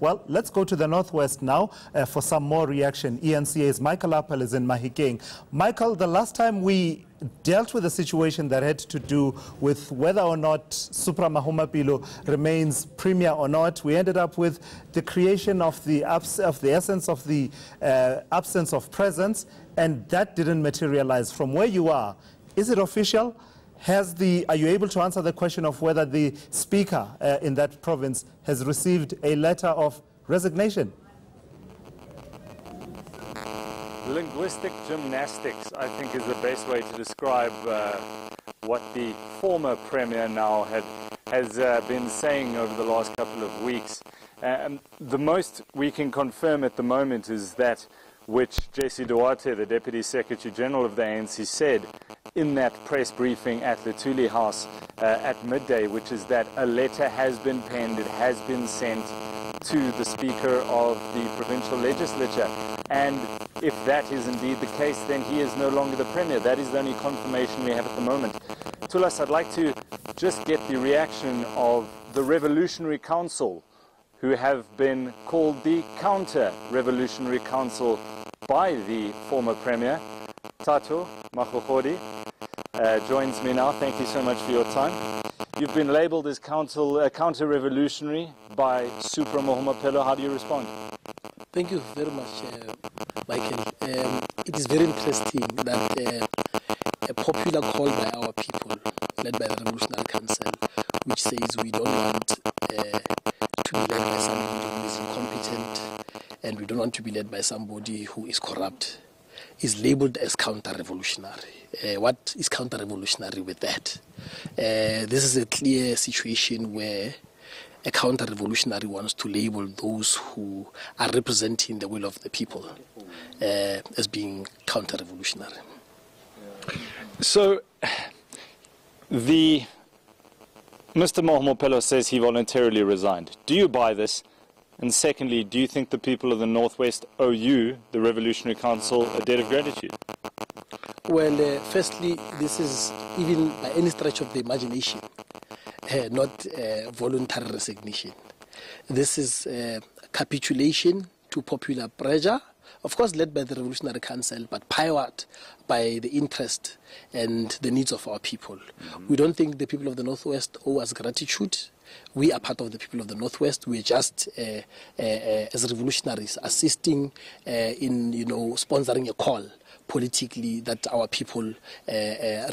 Well, let's go to the Northwest now for some more reaction. eNCA's Michael Appel is in Mahikeng. Michael, the last time we dealt with a situation that had to do with whether or not Supra Mahumapelo remains premier or not, we ended up with the creation of the essence of the absence of presence, and that didn't materialize. From where you are, is it official? Are you able to answer the question of whether the speaker in that province has received a letter of resignation? Linguistic gymnastics, I think, is the best way to describe what the former premier now has been saying over the last couple of weeks. The most we can confirm at the moment is that which Jesse Duarte, the Deputy Secretary General of the ANC, said in that press briefing at Lutuli House at midday, which is that a letter has been penned, it has been sent to the Speaker of the Provincial Legislature. And if that is indeed the case, then he is no longer the Premier. That is the only confirmation we have at the moment. Tulas, I'd like to just get the reaction of the Revolutionary Council, who have been called the Counter-Revolutionary Council by the former Premier. Tato Makgokgodi joins me now. Thank you so much for your time. You've been labelled as counter-revolutionary by Supra Mahumapelo. How do you respond? Thank you very much, Michael. It is very interesting that a popular call by our people, led by the Revolutionary Council, which says we don't want to be led by somebody who is incompetent and we don't want to be led by somebody who is corrupt, is labeled as counter-revolutionary. What is counter-revolutionary with that? This is a clear situation where a counter-revolutionary wants to label those who are representing the will of the people as being counter-revolutionary. So, Mr. Mahumapelo says he voluntarily resigned. Do you buy this? And secondly, do you think the people of the Northwest owe you, the Revolutionary Council, a debt of gratitude? Well, firstly, this is, even by any stretch of the imagination, not voluntary resignation. This is capitulation to popular pressure, of course led by the Revolutionary Council, but powered by the interest and the needs of our people. We don't think the people of the Northwest owe us gratitude. We are part of the people of the Northwest. We are just, as revolutionaries, assisting in, sponsoring a call politically that our people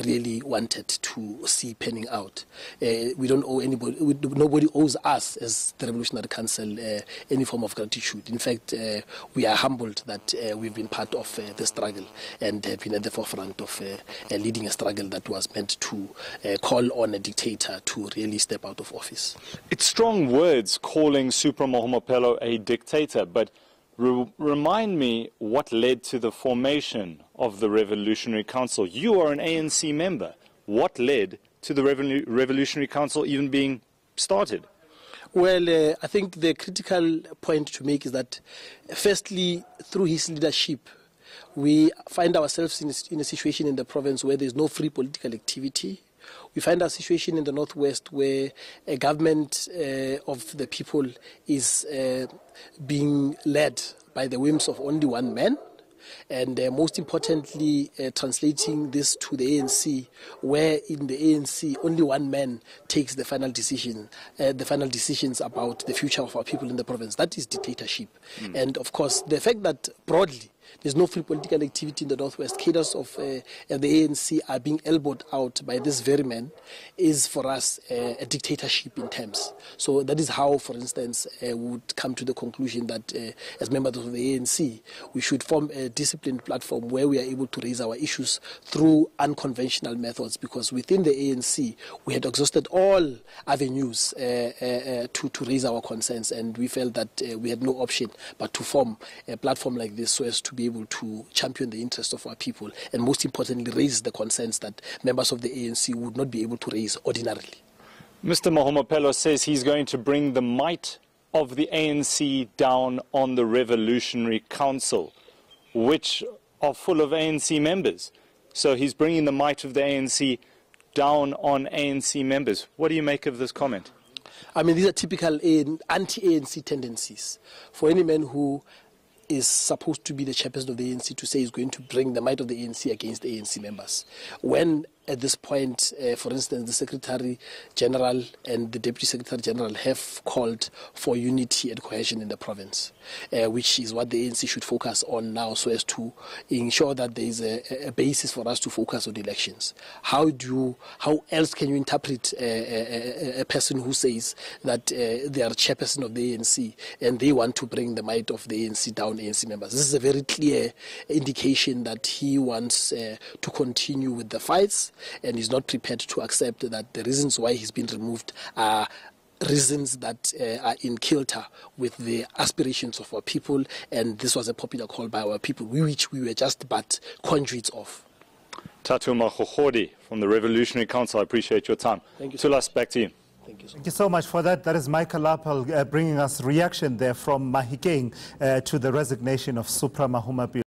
really wanted to see panning out. We don't owe anybody, nobody owes us as the Revolutionary Council any form of gratitude. In fact, we are humbled that we've been part of the struggle and have been at the forefront of leading a struggle that was meant to call on a dictator to really step out of office. It's strong words calling Supra Mahumapelo a dictator, but remind me what led to the formation of the Revolutionary Council. You are an ANC member. What led to the Revolutionary Council even being started? Well, I think the critical point to make is that, firstly, through his leadership, we find ourselves in a situation in the province where there's no free political activity. We find our situation in the Northwest where a government of the people is being led by the whims of only one man, and most importantly, translating this to the ANC, where in the ANC only one man takes the final decision, the final decisions about the future of our people in the province. That is dictatorship. And of course, the fact that broadly there's no free political activity in the Northwest, cadres of the ANC are being elbowed out by this very man, is for us a dictatorship in terms. So that is how, for instance, we would come to the conclusion that as members of the ANC, we should form a disciplined platform where we are able to raise our issues through unconventional methods, because within the ANC, we had exhausted all avenues to raise our concerns, and we felt that we had no option but to form a platform like this so as to be able to champion the interests of our people, and most importantly raise the concerns that members of the ANC would not be able to raise ordinarily. Mr. Mahumapelo says he's going to bring the might of the ANC down on the Revolutionary Council, which are full of ANC members. So he's bringing the might of the ANC down on ANC members. What do you make of this comment? I mean, these are typical anti-ANC tendencies. For any man who is supposed to be the chairperson of the ANC to say he's going to bring the might of the ANC against the ANC members, when at this point, for instance, the Secretary General and the Deputy Secretary General have called for unity and cohesion in the province, which is what the ANC should focus on now, so as to ensure that there is a basis for us to focus on elections. How else can you interpret a person who says that they are chairperson of the ANC and they want to bring the might of the ANC down ANC members? This is a very clear indication that he wants to continue with the fights, and is not prepared to accept that the reasons why he's been removed are reasons that are in kilter with the aspirations of our people, and this was a popular call by our people, which we were just but conduits of. Tatu Mahohodi from the Revolutionary Council, I appreciate your time. Thank you. Tulas, back to you. Thank you so much for that. That is Michael Appel bringing us reaction there from Mahikeng to the resignation of Supra Mahumapelo.